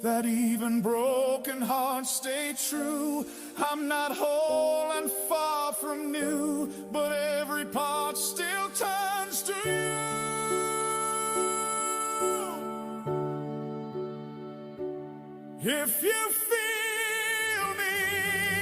that even broken hearts stay true. I'm not whole and far from new, but every part still turns to you. If you feel me